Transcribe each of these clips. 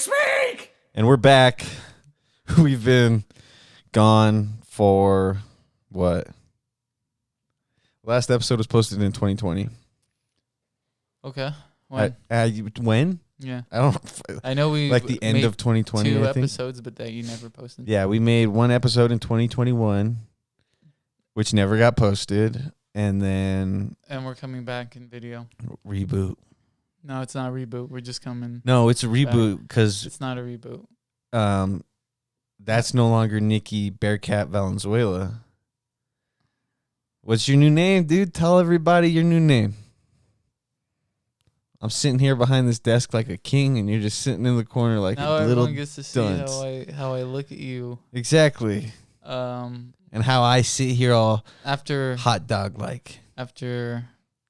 speak! And we're back. We've been gone for what? Last episode was posted in 2020. Okay. When? When? Yeah. I know we like the end of 2020. 2 episodes, but that you never posted. Yeah, we made one episode in 2021, which never got posted, and then we're coming back in video. Reboot. No, it's not a reboot. We're just coming. No, it's a reboot because it's not a reboot. That's no longer Nikki Bearcat Valenzuela. What's your new name, dude? Tell everybody your new name. I'm sitting here behind this desk like a king, and you're just sitting in the corner like now a little everyone gets to see dunce. how I look at you. Exactly. And how I sit here all after hot dog like after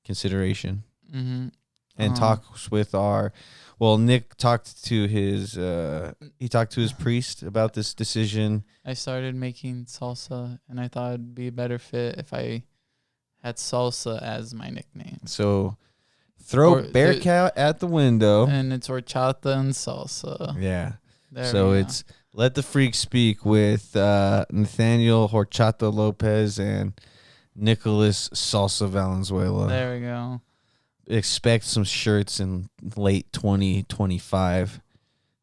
consideration. Mm-hmm. And talks with Nick talked to his priest about this decision. I started making salsa, and I thought it'd be a better fit if I had salsa as my nickname. So throw Bearcat at the window. And it's horchata and salsa. Yeah. So it's Let the Freak Speak with Nathaniel Horchata Lopez and Nicholas Salsa Valenzuela. There we go. Expect some shirts in late 2025.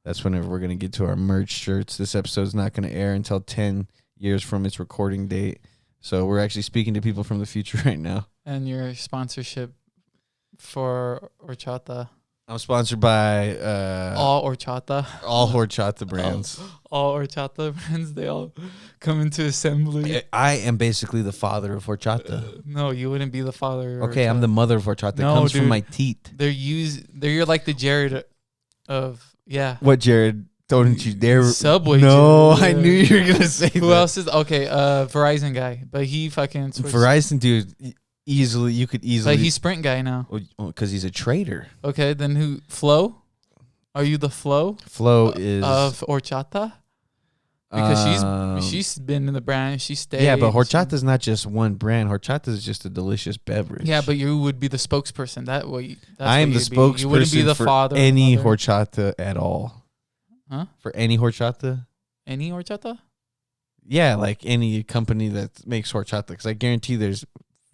That's whenever we're going to get to our merch shirts. This episode's not going to air until 10 years from its recording date. So we're actually speaking to people from the future right now. And your sponsorship for horchata. I'm sponsored by all horchata. All horchata brands. All horchata brands. They all come into assembly. I am basically the father of horchata. No, you wouldn't be the father. Okay, I'm the mother of horchata. No, it comes from my teeth. You're like the Jared of What Jared? Don't you dare. Subway. No, Jared. I knew you were gonna say Who else is Verizon guy? But he fucking Verizon dude. You could easily. Like he's Sprint guy now. Because he's a trader. Okay, then who? Flo? Are you the Flo? Flo is of horchata. Because she's been in the brand. She stayed. Yeah, but horchata is not just one brand. Horchata is just a delicious beverage. Yeah, but you would be the spokesperson. I am the spokesperson you wouldn't be the father for any horchata at all. Huh? For any horchata. Any horchata? Yeah, like any company that makes horchata. Because I guarantee there's.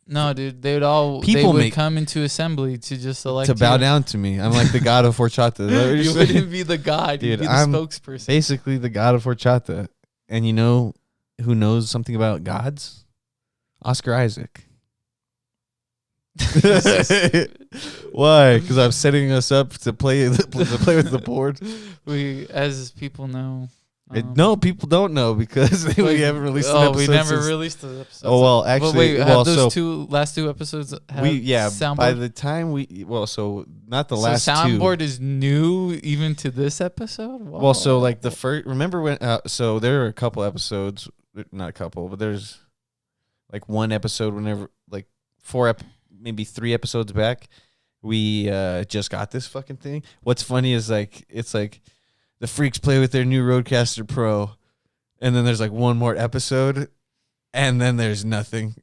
No, dude, they would come into assembly to just select to bow down to me. I'm like the god of horchata. You wouldn't be the god, dude. You'd be the spokesperson. Basically the god of horchata. And you know who knows something about gods? Oscar Isaac. Why? Because I'm setting us up to play with the board. As people know. No, people don't know because we haven't released an episode. We never released the episode. Oh, well, actually. But wait, have those last two episodes have soundboard? By the time not the last soundboard is new even to this episode? Wow. Well, so like the first, remember when, so there are a couple episodes, not a couple, but there's like one episode whenever, like maybe 3 episodes back, we just got this fucking thing. What's funny is it's like, the freaks play with their new Rodecaster Pro, and then there's like one more episode, and then there's nothing.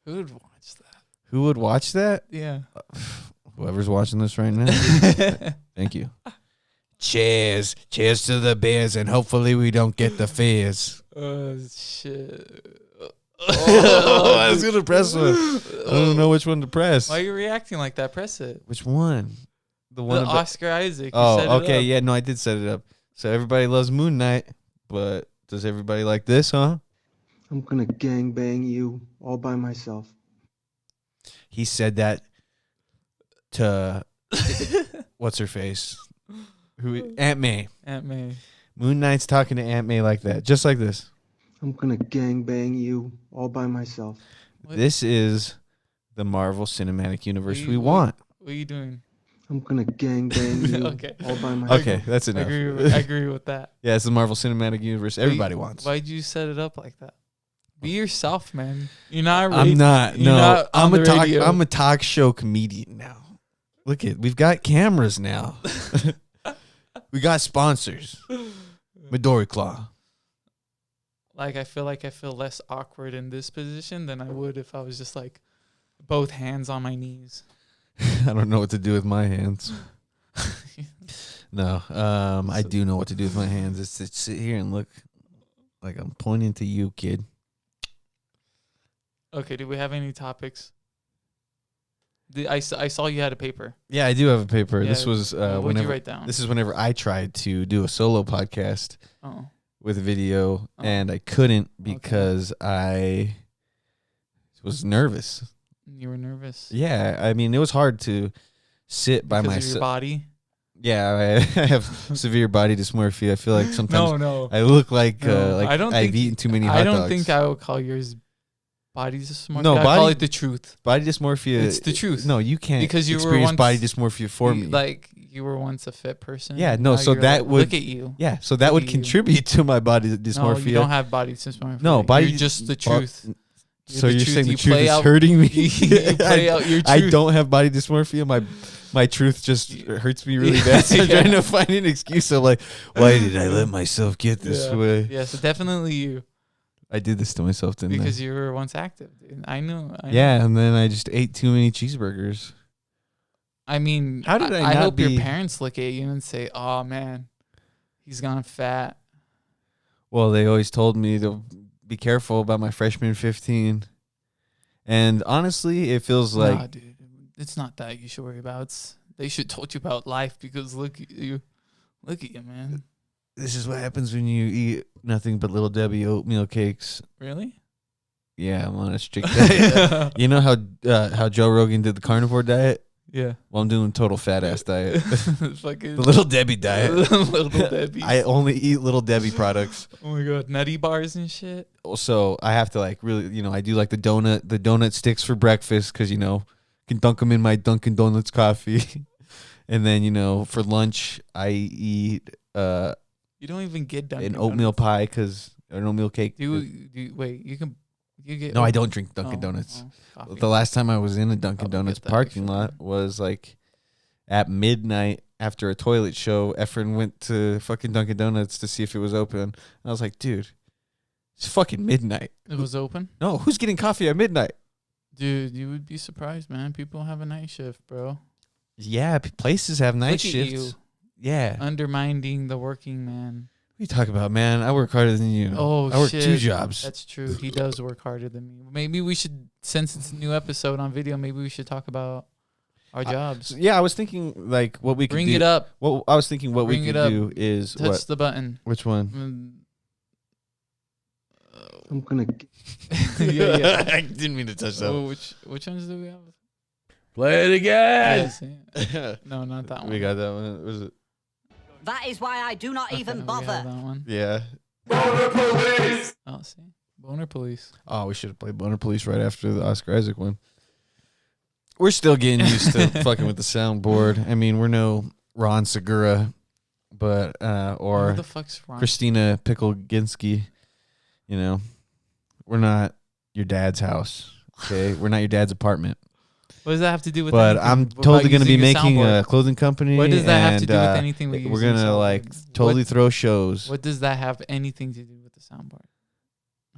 Who would watch that? Who would watch that? Yeah. Whoever's watching this right now. Thank you. Cheers. Cheers to the beers, and hopefully we don't get the fears. Oh, shit. I was going to press one. I don't know which one to press. Why are you reacting like that? Press it. Which one? The one Oscar Isaac. Oh, okay. Yeah, no, I did set it up. So everybody loves Moon Knight, but does everybody like this, huh? I'm gonna gangbang you all by myself. He said that to what's her face? Aunt May. Aunt May. Moon Knight's talking to Aunt May like that, just like this. I'm gonna gangbang you all by myself. What? This is the Marvel Cinematic Universe we want. What are you doing? I'm gonna gangbang you okay. all by myself. Okay, that's enough. I agree with that. Yeah, it's the Marvel Cinematic Universe everybody wants. Why'd you set it up like that? Be yourself, man. You're not. I'm not. No, I'm a talk show comedian now. Look we've got cameras now. We got sponsors. Midori Claw. Like I feel less awkward in this position than I would if I was just like both hands on my knees. I don't know what to do with my hands. No, I do know what to do with my hands. It's to sit here and look like I'm pointing to you, kid. Okay, do we have any topics? I saw you had a paper. Yeah, I do have a paper. Yeah, This was what did whenever you wrate down? this is whenever I tried to do a solo podcast Oh. with video, Oh. and I couldn't because I was nervous. You were nervous? Yeah, I mean, it was hard to sit by Because of your myself. body? Yeah, I have severe body dysmorphia. I feel like sometimes No. I look like No, I don't I've think- eaten too many hot I don't dogs. think I would call yours body dysmorphia. No, I call body- it the truth. Body dysmorphia. It's the truth. No, you can't Because you were experience once- body dysmorphia for me. Like, you were once a fit person. Yeah, no, Now so you're that like, would- look at you. Yeah, so that Look would at you. contribute to my body No, dysmorphia. you don't have body dysmorphia. No, body. You're just the well, truth. So the you're truth. saying the You truth play is out- hurting me? You play out your I truth. don't have body dysmorphia. My truth just hurts me really bad. So I'm Yeah. trying to find an excuse. I'm like, why did I let myself get this Yeah. way? Yeah, so definitely you. I did this to myself, didn't Because you were once active, dude. I know. I? Yeah, and then I just ate too many cheeseburgers. I mean, How did I I not hope be- your parents look at you and say, "Oh man, he's gone fat." Well, they always told me to be careful about my freshman 15. And honestly, it feels like Nah, dude, it's not that you should worry about. They should told you about life because look at you, man. this is what happens when you eat nothing but Little Debbie oatmeal cakes. Really? Yeah, I'm on a strict diet. You know how Joe Rogan did the carnivore diet? Yeah. Well, I'm doing total fat ass diet. Fucking The Little Debbie diet. Little Debbie. I only eat Little Debbie products. Oh my god, nutty bars and shit. So I have to like really, I do like the donut sticks for breakfast because can dunk them in my Dunkin' Donuts coffee, and then for lunch I eat You don't even get done. an oatmeal pie because an oatmeal cake. Wait, you get. No, I don't drink Dunkin' Donuts. Coffee. The last time I was in a Dunkin' Probably Donuts get that parking extra. lot was like at midnight after a toilet show. Efren went to fucking Dunkin' Donuts to see if it was open. And I was like, dude, it's fucking midnight. It was open? No, who's getting coffee at midnight? Dude, you would be surprised, man. People have a night shift, bro. Yeah, places have night Look at shifts. you. Yeah. Undermining the working man. What are you talking about, man? I work harder than you. Oh, I work shit. 2 jobs. That's true. He does work harder than me. Maybe we should, since it's a new episode on video, maybe we should talk about our jobs. So, yeah, I was thinking like what we could Bring do. it up. What I was thinking what we Bring it could up. do is Touch what? the button. Which one? I'm gonna. Yeah. I didn't mean to touch that. Oh, which ones do we have? Play it again. Yes. No, not that one. We got that one. Was it? That is why I do not Okay, even we have bother. that one. Yeah. Oh, see, Boner Police. Oh, we should have played Boner Police right after the Oscar Isaac one. We're still getting used to fucking with the soundboard. I mean, we're no Ron Segura, but Who or the fuck's Ron? Christina Pickleginski. We're not your dad's house. Okay, we're not your dad's apartment. What does that have to do with? But anything I'm about totally going to be using making soundboard? a clothing company. What does that have to and, do with anything we We're use in gonna soundboard? like totally What- throw shows. What does that have anything to do with the soundboard?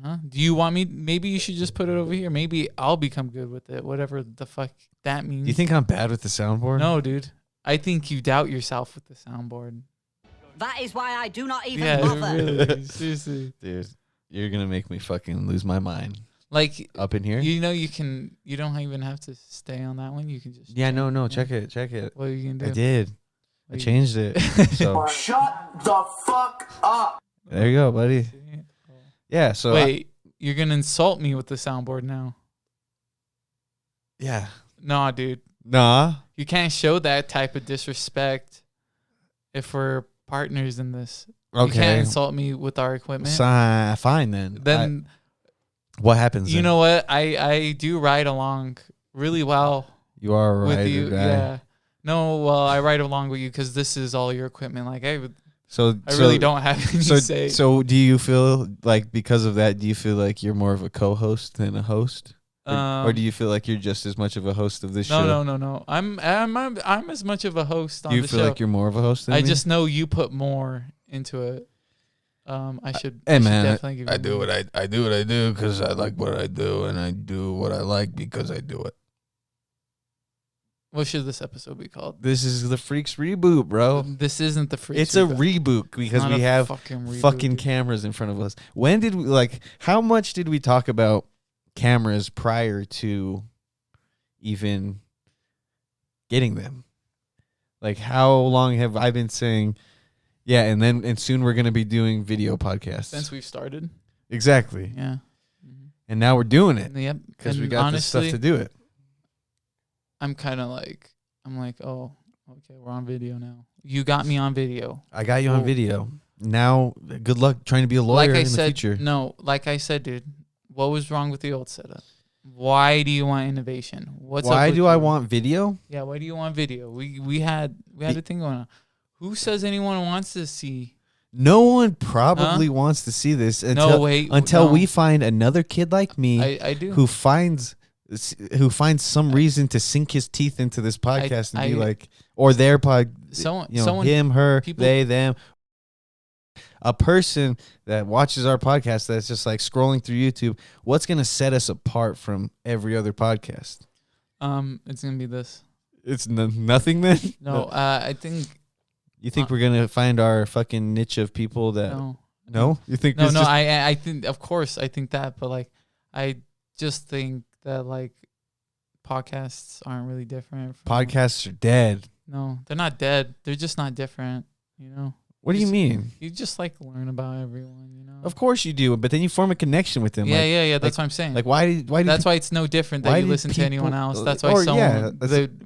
Huh? Do you want me? Maybe you should just put it over here. Maybe I'll become good with it. Whatever the fuck that means. Do you think I'm bad with the soundboard? No, dude. I think you doubt yourself with the soundboard. That is why I do not even Yeah, bother. really. Seriously. Dude, you're gonna make me fucking lose my mind Like, up in here. you don't even have to stay on that one. You can just. Yeah, no, check it. What are you going to do? I did. I What you- changed it. So Shut the fuck up. there you go, buddy. Yeah. So Wait, you're going to insult me with the soundboard now. yeah. Nah, dude. Nah. You can't show that type of disrespect if we're partners in this. You Okay. can't insult me with our equipment. Fine then. Then What happens? you then? know what? I do ride along really well You are a with rider you. guy. Yeah. No, well, I ride along with you because this is all your equipment. Like I So really don't have any So say. so do you feel like because of that? Do you feel like you're more of a co-host than a host, or do you feel like you're just as much of a host of this show? No. I'm as much of a host on Do you the feel show. like you're more of a host than I me? just know you put more into it. I should. Hey I should man, definitely give I you do more. what I do what I do because I like what I do, and I do what I like because I do it. What should this episode be called? This is the Freaks reboot, bro. This isn't the Freaks. It's a reboot because Not we a have fucking reboot, fucking dude. cameras in front of us. When did we how much did we talk about cameras prior to even getting them? Like, how long have I been saying, yeah, and soon we're going to be doing video podcasts. Since we've started. Exactly. Yeah. And now we're doing it Yep. because we And got this stuff honestly, to do it. I'm kind of like, oh, okay, we're on video now. You got me on video. I got you on Cool. video. Now, good luck trying to be a lawyer Like I in said, the future. no, like I said, dude, what was wrong with the old setup? Why do you want innovation? What's up Why with do I you? want video? Yeah, why do you want video? We had a thing going on. Who says anyone wants to see? No one probably wants to see this until no. we find another kid like me I do. who finds some reason to sink his teeth into this podcast and be like, or their pod, someone, him, her, people- they, them. A person that watches our podcast that's just like scrolling through YouTube, what's going to set us apart from every other podcast? It's gonna be this. It's nothing then? No, I think You think we're going to find our fucking niche of people that... No? You think No, it's no, just... I think, of course, I think that, but like, I just think that like podcasts aren't really different. Podcasts are dead. No, they're not dead. They're just not different, you know? What do you mean? You just like learn about everyone, you know? Of course you do, but then you form a connection with them. Yeah, that's what I'm saying. Like why do that's why it's no different that why you did listen to anyone people- else. That's why or, yeah,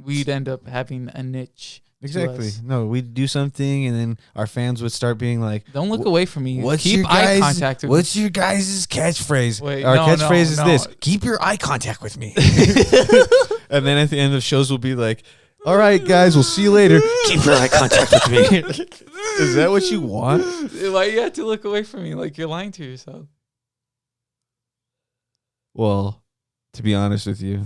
we'd end up having a niche. to Exactly. us. No, we'd do something, and then our fans would start being like, Don't look away from me. "What's Keep your eye guys? contact with What's your guys' catchphrase? Wait, Our no, catchphrase is no. this: keep your eye contact with me." And then at the end of shows, we'll be like, "All right, guys, we'll see you later. Keep your eye contact with me." Is that what you want? Why you have to look away from me? Like you're lying to yourself. Well, to be honest with you,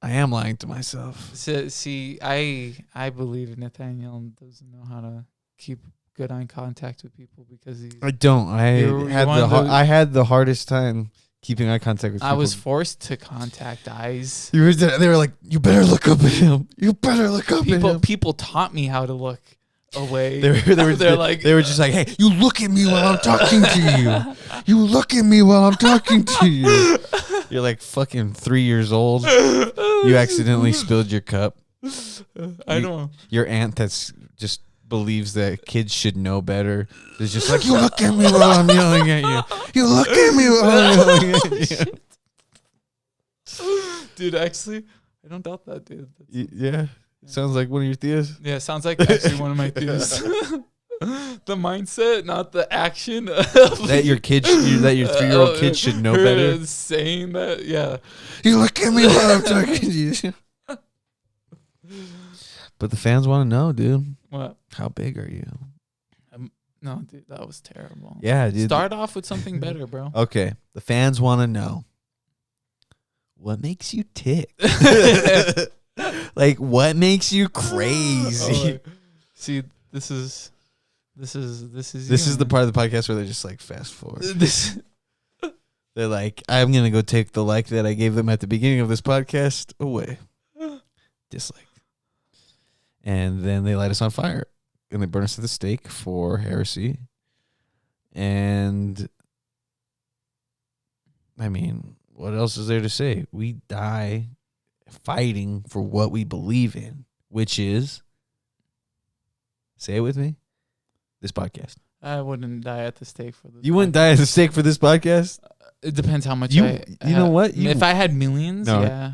I am lying to myself. So, see, I believe Nathaniel doesn't know how to keep good eye contact with people because he's. I don't. You're one of those- I had the hardest time keeping eye contact with people. I was forced to contact eyes. They were like, "You better look up at him. You better look up at him." People taught me how to look away. They're like, they were just like, "Hey, you look at me while I'm talking to you. You look at me while I'm talking to you." You're like fucking 3 years old. You accidentally spilled your cup. I don't. Your aunt that's just believes that kids should know better is just like, "You look at me while I'm yelling at you. You look at me while I'm yelling at you." Dude, actually, I don't doubt that, dude. Yeah. Sounds like one of your tias. Yeah, sounds like actually one of my theories. The mindset, not the action. That your kid, that your 3-year-old kid should know her better. Saying that, yeah. You look at me while I'm talking to you. But the fans want to know, dude. What? How big are you? No, dude, that was terrible. Yeah, dude. Start off with something better, bro. Okay, the fans want to know. What makes you tick? Like, what makes you crazy? See, this is This is the part of the podcast where they're just like fast forward. This. They're like, I'm gonna go take the like that I gave them at the beginning of this podcast away. Dislike. And then they light us on fire. And they burn us at the stake for heresy. And I mean, what else is there to say? We die fighting for what we believe in, which is, say it with me, this podcast. I wouldn't die at the stake for this. You wouldn't die at the stake for this podcast? It depends how much You I know what? if I had millions, No. yeah.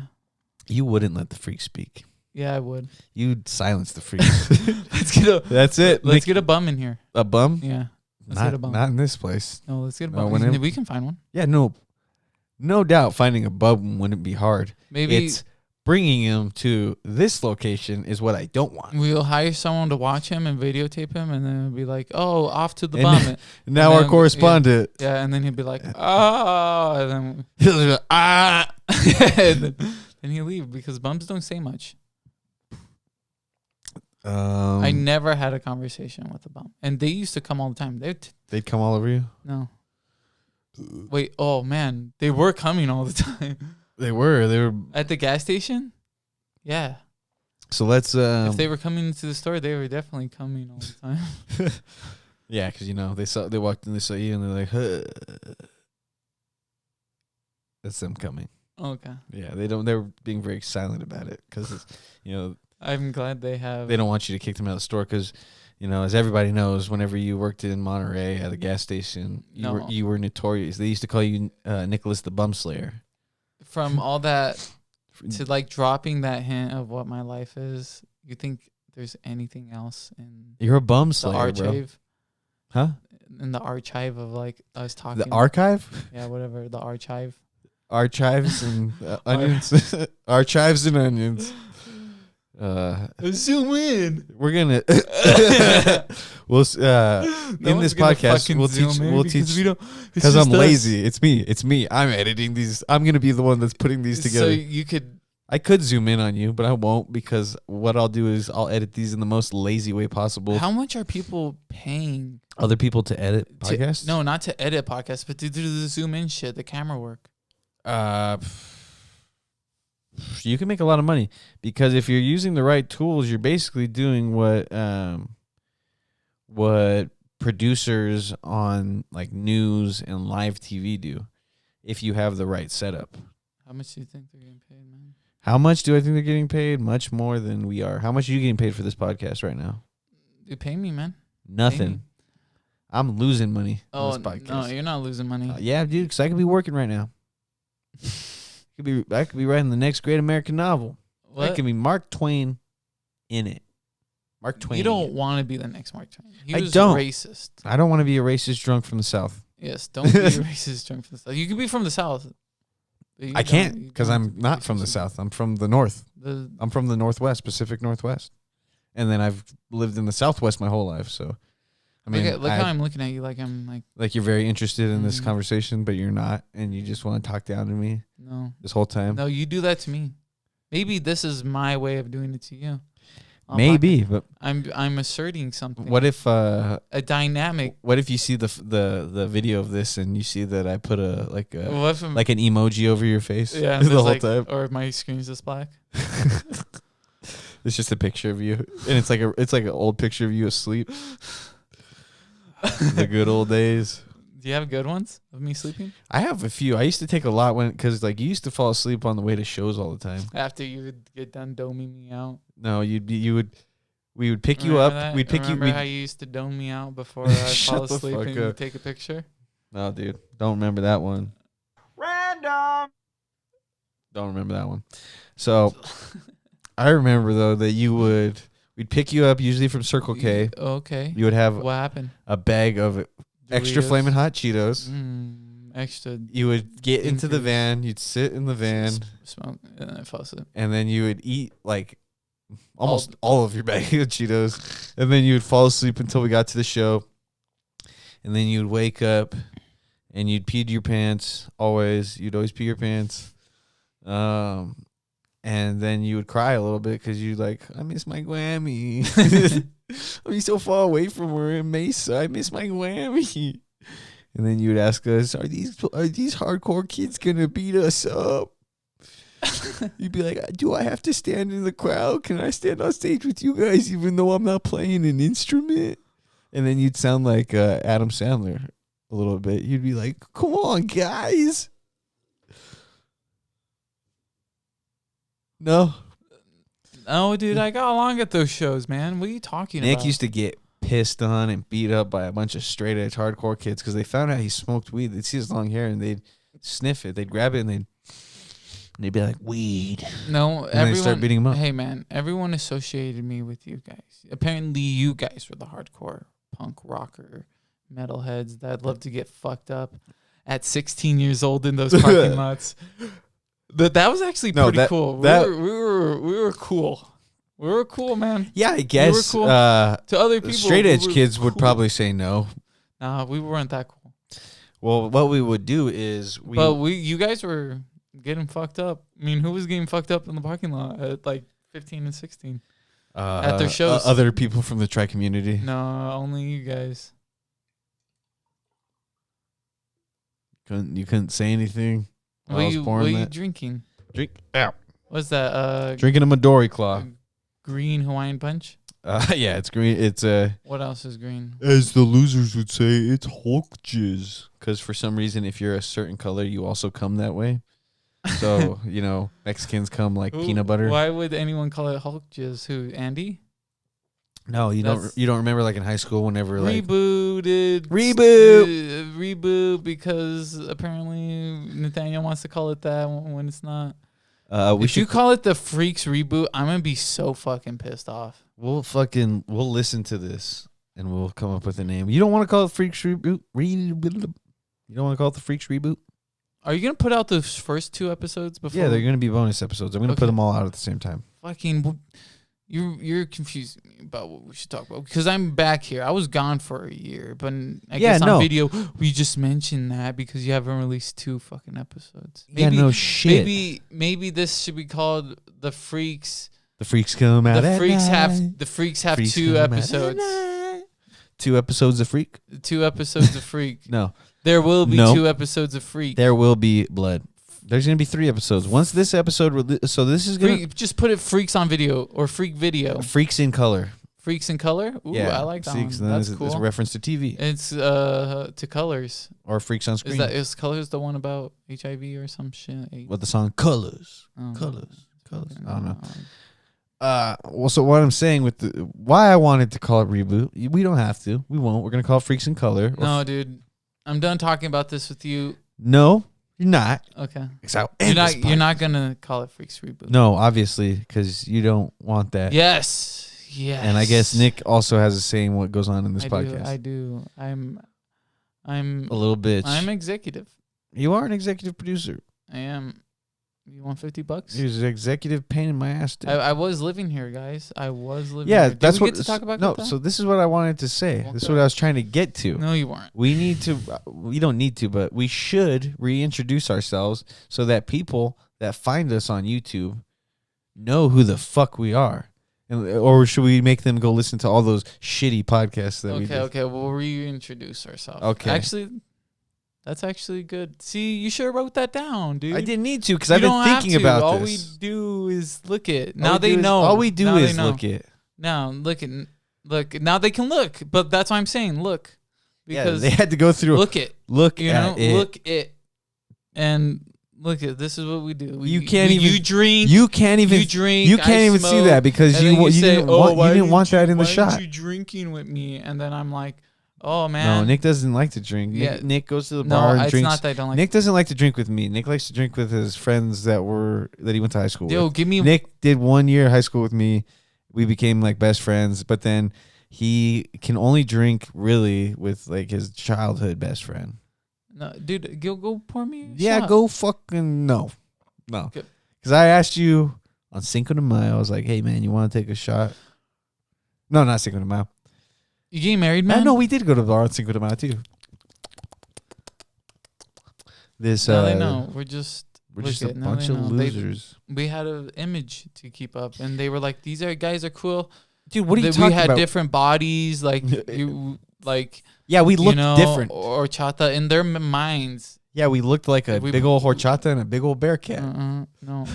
You wouldn't let the freak speak. Yeah, I would. You'd silence the freaks. Let's get a That's it. let's get a bum in here. a bum? Yeah. Let's get a bum. Not in this place. No, let's get a No, bum. when We can find one. Yeah, no doubt finding a bum wouldn't be hard. Maybe It's bringing him to this location is what I don't want. we'll hire someone to watch him and videotape him, and then it'll be like, "Oh, off to the And bum." Now And our then- correspondent. Yeah, and then he'll be like, "Ah," and then He'll be like, ah. and then he'll leave because bums don't say much. I never had a conversation with a bum, and they used to come all the time. They'd come all over you. No. Wait. Oh man, they were coming all the time They were. at the gas station. Yeah. So let's. If they were coming to the store, they were definitely coming all the time. Yeah, because they walked in, they saw you, and they're like, huh. That's them coming. Okay. Yeah, they're being very silent about it because I'm glad they have. they don't want you to kick them out of the store because, as everybody knows, whenever you worked in Monterey at a gas station, you were notorious. They used to call you Nicholas the Bum Slayer. From all that to like dropping that hint of what my life is, you think there's anything else in You're a bum the slayer, archive? Huh? In the archive of like us talking. The archive? Yeah, whatever. The archive. Archives and onions. Archives and onions. Zoom in. We're gonna we'll in this podcast we'll teach because I'm lazy. It's me. I'm editing these. I'm gonna be the one that's putting these together. So I could zoom in on you, but I won't because what I'll do is I'll edit these in the most lazy way possible. How much are people paying other people to edit podcasts? No, not to edit podcasts, but to do the zoom in shit, the camera work. You can make a lot of money because if you're using the right tools, you're basically doing what producers on like news and live TV do if you have the right setup. How much do you think they're getting paid, man? How much do I think they're getting paid? Much more than we are. How much are you getting paid for this podcast right now? You pay me, man. Nothing. I'm losing money on this podcast. No, you're not losing money. Yeah, dude, because I could be working right now. I could be writing the next great American novel. What? I could be Mark Twain in it. Mark Twain. You don't want to be the next Mark Twain. I don't. Racist. I don't want to be a racist drunk from the South. Yes, don't be a racist drunk from the South. You can be from the South. I can't because I'm not from the South. I'm from the North. I'm from the Northwest, Pacific Northwest. And then I've lived in the Southwest my whole life. So, I mean, look how I'm looking at you like I'm like you're very interested in this conversation, but you're not. And you just want to talk down to me. No. This whole time. No, you do that to me. Maybe this is my way of doing it to you. Maybe, but I'm asserting something. What if a dynamic? What if you see the video of this and you see that I put like an emoji over your face? Yeah, the whole time, or my screen's just black. It's just a picture of you, and it's like an old picture of you asleep. The good old days. Do you have good ones of me sleeping? I have a few. I used to take a lot because like you used to fall asleep on the way to shows all the time. After you would get done doming me out. No, we would pick you up. That? We'd pick Remember you. how you used to dome me out before I fall asleep and take a picture? No, dude, don't remember that one. Random. Don't remember that one. So, I remember though that we'd pick you up usually from Circle K. Okay. You would have what happened? A bag of extra Doritos. Flamin' Hot Cheetos. Extra. You would get into the van. You'd sit in the van. Smoke. And then fall asleep. And then you would eat like almost all of your bag of Cheetos. And then you would fall asleep until we got to the show. And then you'd wake up and you'd pee your pants. You'd always pee your pants. And then you would cry a little bit because you'd like, I miss my Grammy. I'm so far away from her in Mesa. I miss my Grammy. And then you would ask us, are these hardcore kids gonna beat us up? You'd be like, do I have to stand in the crowd? Can I stand on stage with you guys even though I'm not playing an instrument? And then you'd sound like Adam Sandler a little bit. You'd be like, come on, guys. No, dude, I got along at those shows, man. What are you talking about? Nick used to get pissed on and beat up by a bunch of straight edge hardcore kids because they found out he smoked weed. They'd see his long hair and they'd sniff it. They'd grab it and they'd be like, weed. No, and they'd start beating him up. Hey, man, everyone associated me with you guys. Apparently, you guys were the hardcore punk rocker metalheads that love to get fucked up at 16 years old in those parking lots. That was actually pretty cool. We were cool. We were cool, man. Yeah, I guess. We were cool. To other people, straight edge kids would probably say no. Nah, we weren't that cool. Well, what we would do is you guys were getting fucked up. I mean, who was getting fucked up in the parking lot at like 15 and 16 at their shows? Other people from the tri community. No, only you guys. You couldn't say anything. What are you drinking? Drink out. What's that? Drinking a Midori Claw. green Hawaiian punch. Yeah, it's green. It's What else is green? as the losers would say, it's Hulk jizz. Because for some reason, if you're a certain color, you also come that way. So Mexicans come like peanut butter. Why would anyone call it Hulk jizz? Who? Andy? No, you don't remember like in high school whenever like Rebooted. Reboot because apparently Nathaniel wants to call it that when it's not. If you call it the Freaks reboot, I'm gonna be so fucking pissed off. We'll listen to this and we'll come up with a name. You don't want to call it Freaks reboot? You don't want to call it the Freaks reboot? Are you gonna put out those first 2 episodes before? Yeah, they're gonna be bonus episodes. I'm gonna put them all out at the same time. Fucking, you're confusing me about what we should talk about because I'm back here. I was gone for a year, but I guess on video we just mentioned that because you haven't released 2 fucking episodes. Maybe, no shit. Maybe this should be called the Freaks. The Freaks come out. The Freaks have 2 episodes. 2 episodes of Freak? 2 episodes of Freak. No. There will be 2 episodes of Freak. There will be blood. There's going to be 3 episodes. Once this episode... So this is going to... Just put it Freaks on video or Freak video. Freaks in color. Freaks in color? Ooh, yeah. I like that one. That's cool. It's a reference to TV. It's to Colors. Or Freaks on Screen. Is Colors the one about HIV or some shit? What the song? Colors. Oh, Colors. I don't know. Well, so what I'm saying with why I wanted to call it Reboot, we don't have to. We won't. We're going to call it Freaks in Color. No, dude. I'm done talking about this with you. No, you're not. Okay. You're not going to call it Freaks Reboot. No, obviously, because you don't want that. Yes. And I guess Nick also has a saying what goes on in this podcast. I do. I'm a little bitch. I'm executive. You are an executive producer. I am. You want $50? You're an executive pain in my ass. I was living here, guys. I was living here. Yeah, that's what. Get to talk about no, that? So this is what I wanted to say. Okay. This is what I was trying to get to. No, you weren't. We need to. We don't need to, but we should reintroduce ourselves so that people that find us on YouTube know who the fuck we are. Or should we make them go listen to all those shitty podcasts that we do? Okay, we'll reintroduce ourselves. Okay. Actually, that's actually good. See, you should have wrote that down, dude. I didn't need to because I've been thinking about all this. All we do is look it. Now they know. All we do is look it. Now, look it. Look. Now they can look. But that's why I'm saying look. Because they had to go through. Look it. Look you at know, it. Look it. And look at this is what we do. You can't even. You drink. You can't even. You drink. You can't even see that because you didn't want that in the shot. Why aren't you drinking with me? And then I'm like, oh man. No, Nick doesn't like to drink. Nick goes to the bar and drinks. No, it's not that I don't like. Nick doesn't like to drink with me. Nick likes to drink with his friends that he went to high school with. Yo, give me. Nick did 1 year of high school with me. We became like best friends, but then he can only drink really with like his childhood best friend. No, dude, go pour me. Yeah, shot. go fucking no. Because I asked you on Cinco de Mayo. I was like, "Hey man, you want to take a shot?" No, not Cinco de Mayo. You getting married, man? No, we did go to the bar on Cinco de Mayo too. Now they know we're just a bunch of losers. We had an image to keep up, and they were like, "These guys are cool." Dude, what are you talking about? We had different bodies, like you, like yeah, we looked different. Horchata in their minds. Yeah, we looked like a big old horchata and a big old bear cat. No,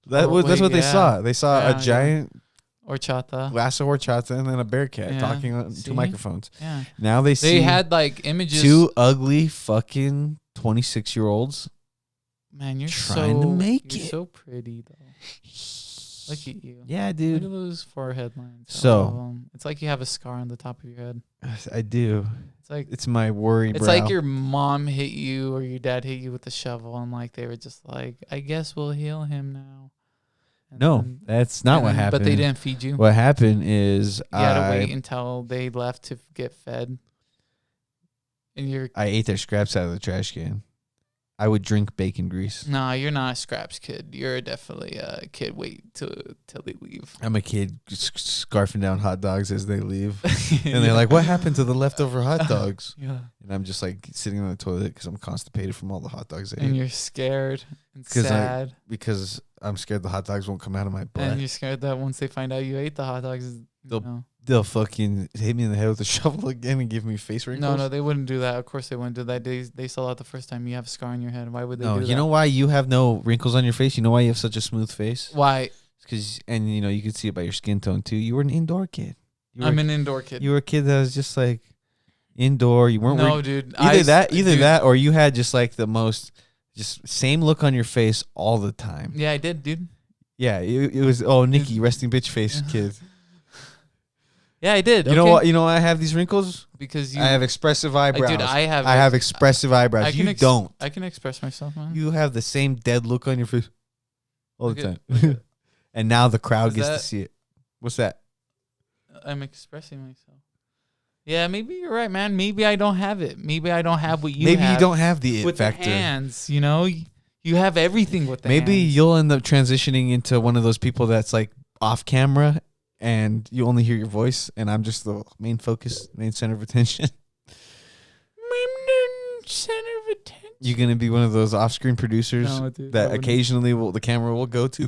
that's what they saw. They saw a giant horchata, glass of horchata, and then a bear cat talking to microphones. Yeah. Now they had like images. 2 ugly fucking 26-year-olds. Man, you're trying to make it. You're so pretty though. Look at you. Yeah, dude. Look at those forehead lines. So it's like you have a scar on the top of your head. I do. It's like it's my worry. It's like your mom hit you or your dad hit you with a shovel, and like they were just like, I guess we'll heal him now. And that's not what happened. But they didn't feed you. What happened is you had to wait until they left to get fed. And I ate their scraps out of the trash can. I would drink bacon grease. Nah, you're not a scraps kid. You're definitely a kid. Wait till they leave. I'm a kid scarfing down hot dogs as they leave. And they're like, what happened to the leftover hot dogs? Yeah. And I'm just like sitting on the toilet because I'm constipated from all the hot dogs I ate. And you're scared and sad. Because I'm scared the hot dogs won't come out of my butt. And you're scared that once they find out you ate the hot dogs, they'll fucking hit me in the head with a shovel again and give me face wrinkles. No, they wouldn't do that. Of course they wouldn't do that. They saw that the first time you have a scar on your head. Why would they do that? No, you know why you have no wrinkles on your face? You know why you have such a smooth face? Why? And you could see it by your skin tone too. You were an indoor kid. I'm an indoor kid. You were a kid that was just like indoor. You weren't. No, dude. Either that, or you had just like the most, just same look on your face all the time. Yeah, I did, dude. Yeah, it was Nikki, resting bitch face kid. Yeah, I did. You know what? You know why I have these wrinkles? Because I have expressive eyebrows. Dude, I have expressive eyebrows. You don't. I can express myself, man. You have the same dead look on your face all the time. Okay. And now the crowd Is gets to that- see it. What's that? I'm expressing myself. Yeah, maybe you're right, man. Maybe I don't have it. Maybe I don't have what you have. Maybe you don't have the it with factor. the hands, you know? You have everything with the Maybe hands. you'll end up transitioning into one of those people that's like off camera and you only hear your voice, and I'm just the main focus, main center of attention. Center of attention. You're going to be one of those off-screen producers No, dude, that I wouldn't. occasionally the camera will go to.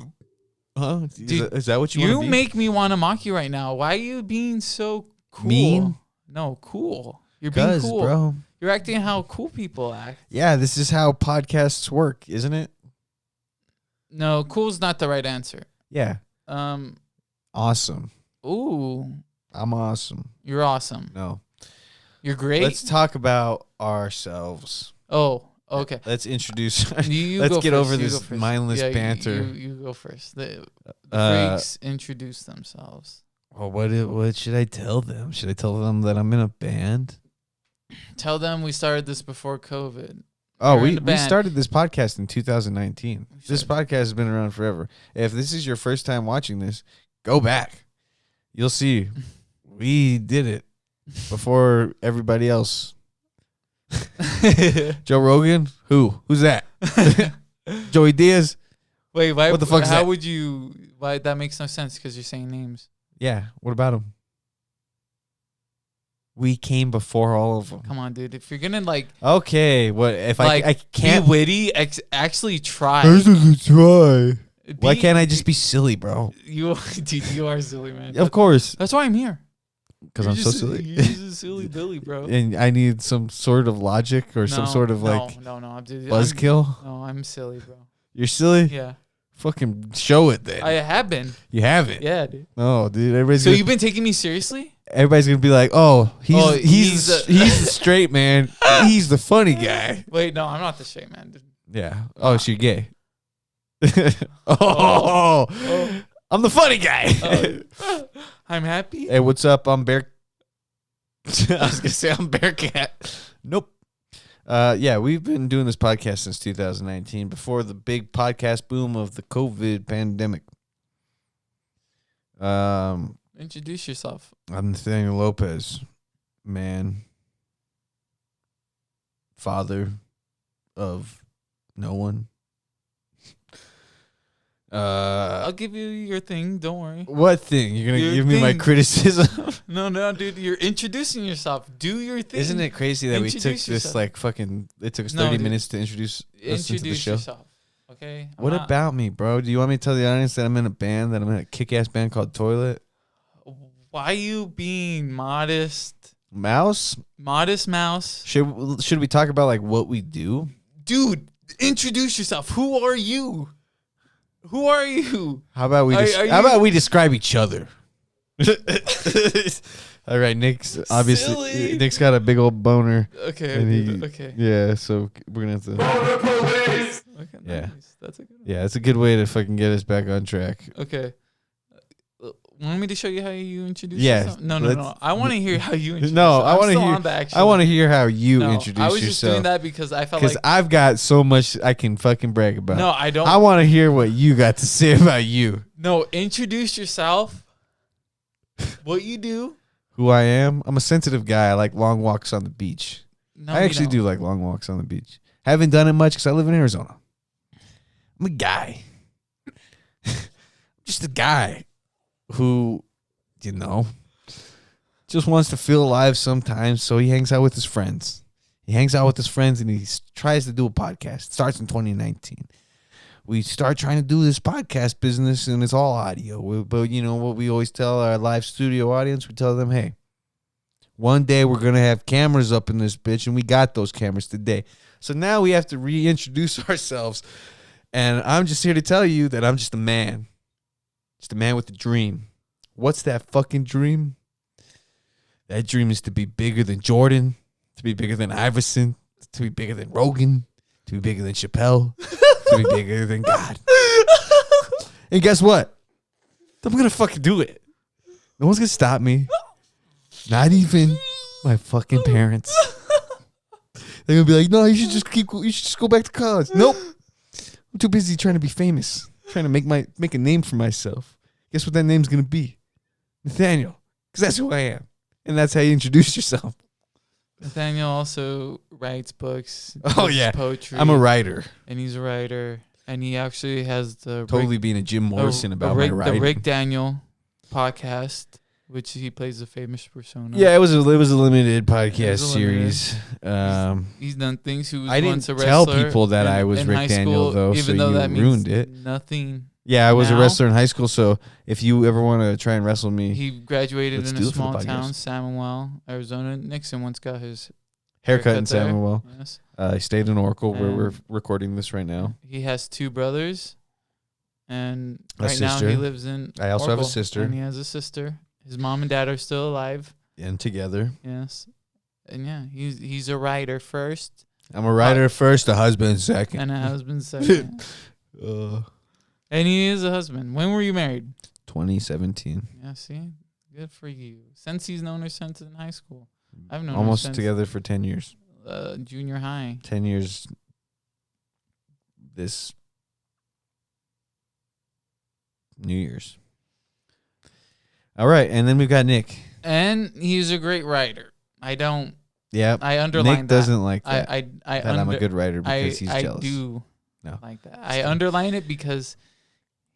Huh? Dude, Is that what you want to be? You make me want to mock you right now. Why are you being so cool? Mean? No, cool. You're being cool. Bro. You're acting how cool people act. Yeah, this is how podcasts work, isn't it? No, cool's not the right answer. Yeah. Awesome. Ooh, I'm awesome. you're awesome. No. You're great. Let's talk about ourselves. Oh, okay. Let's introduce. You Let's go get first. over You this go first. mindless Yeah, banter. You go first. The freaks introduce themselves. Well, what should I tell them? Should I tell them that I'm in a band? Tell them we started this before COVID. Oh, You're in we the band. started this podcast in 2019. This podcast has been around forever. If this is your first time watching this, go back. You'll see we did it before everybody else. Joe Rogan? Who's that? Joey Diaz? Wait, why? What the fuck is How that? would you? Why that makes no sense because you're saying names. Yeah. What about him? We came before all of them. Come on, dude. If you're gonna like Okay. What if like I can't be witty? Actually try. try. Why Be- can't I just be silly, bro? You, dude, you are silly, man. Of course, That's why I'm here. because You're I'm so just- silly. You're just a silly Billy, bro. And I need some sort of logic or some sort of like no, dude. buzzkill. No, I'm silly, bro. You're silly? Yeah, Fucking show it then. I have been. You haven't? Yeah, dude. No, dude. Everybody's So gonna, you've been taking me seriously? everybody's gonna be like, oh, he's he's the straight man. He's the funny guy. Wait, no, I'm not the straight man, dude. Yeah. Oh, so you're gay. oh, I'm the funny guy. I'm happy. Hey, what's up? I'm Bear. I was gonna say I'm Bearcat. Nope. Yeah, we've been doing this podcast since 2019, before the big podcast boom of the COVID pandemic. Introduce yourself. I'm Nathaniel Lopez, man, father of no one. I'll give you your thing. Don't worry. What thing? You're gonna Your give me my thing. criticism? No, dude. You're introducing yourself. Do your thing. Isn't it crazy that we took Introduce this yourself. like fucking? It took us No, 30 dude. minutes to introduce us into the Introduce show. yourself. Okay. What about me, bro? Do you want me to tell the audience that I'm in a band, that I'm in a kick-ass band called Toilet Why you being modest? Mouse? Modest mouse. Should we talk about like what we do? Dude, introduce yourself. Who are you? Who are you? How about we? Are How you- about we describe each other? All right, Nick's obviously Silly. Nick's got a big old boner. Okay. And dude, he- okay. Yeah, so we're gonna have to. Okay. Yeah. Nice. That's a good one. Yeah, it's a good way to fucking get us back on track. Okay. Want me to show you how you introduce Yes, yourself? No. let's- I want to hear how you introduce No, yourself. I want to hear. On the action. I want to hear how you No, introduce I was just doing yourself. that because I felt Because like I've got so much I can fucking brag about. no, I don't. I want to hear what you got to say about you. No, introduce yourself. What you do? Who I am? I'm a sensitive guy. I like long walks on the beach. No, I you actually don't. do like long walks on the beach. Haven't done it much because I live in Arizona. I'm a guy. Just a guy who, just wants to feel alive sometimes. So he hangs out with his friends. He hangs out with his friends and he tries to do a podcast. It starts in 2019. We start trying to do this podcast business and it's all audio. But you know what we always tell our live studio audience? We tell them, hey, one day we're going to have cameras up in this bitch, and we got those cameras today. So now we have to reintroduce ourselves. And I'm just here to tell you that I'm just a man. Just a man with a dream. What's that fucking dream? That dream is to be bigger than Jordan, to be bigger than Iverson, to be bigger than Rogan, to be bigger than Chappelle, to be bigger than God. And guess what? I'm going to fucking do it. No one's going to stop me. Not even my fucking parents. They're going to be like, no, you should just go back to college. Nope. I'm too busy trying to be famous, trying to make a name for myself. Guess what that name's going to be? Nathaniel. Because that's who I am. And that's how you introduce yourself. Nathaniel also writes books. Oh, does yeah. poetry. I'm a writer. And he's a writer. And he actually has the Totally being a Jim Morrison about my writing. The Rick Daniel podcast, which he plays a famous persona. Yeah, it was a limited podcast series. He's done things. He was I once didn't a tell wrestler people that I was in Rick high Daniel, school, though, even so though you that means ruined it. nothing. Yeah, I was a now. wrestler in high school, so if you ever want to try and wrestle me, He graduated Let's in do a it for the small podcast. town, Samuel, Arizona. Nixon once got his haircut in there. Samuel. Yes. I stayed in Oracle, where we're And recording this right now. He has 2 brothers, and A right now sister. he lives in. I also have a Oracle, sister. and he has a sister. His mom and dad are still alive. And together. Yes, and yeah, he's a writer first, I'm a writer first, a husband second. and a husband second. And he is a husband. When were you married? 2017. Yeah, see, good for you. Since he's known her since in high school, I've known Almost her since together for 10 years. Junior high. 10 years this New Year's. All right, and then we've got Nick. And he's a great writer. Yeah, I underline Nick doesn't like that. I that I'm a good writer because he's I jealous. do No. like that. I underline it because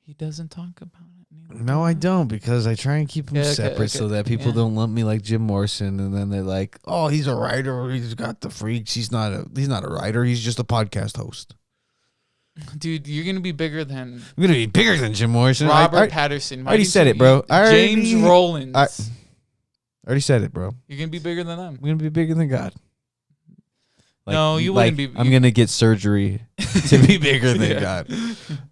he doesn't talk about it. neither No, do I don't, because I try and keep them Yeah, okay, separate so okay, that people yeah. don't lump me like Jim Morrison, and then they're like, "Oh, he's a writer. He's got the freaks. He's not a writer. He's just a podcast host." Dude, you're gonna be bigger than I'm gonna be bigger than Jim Morrison. Robert Patterson. I already said it, bro. James Rollins. I already said it, bro. You're gonna be bigger than them. I'm gonna be bigger than God. No, you wouldn't be- I'm gonna get surgery to be bigger than Yeah.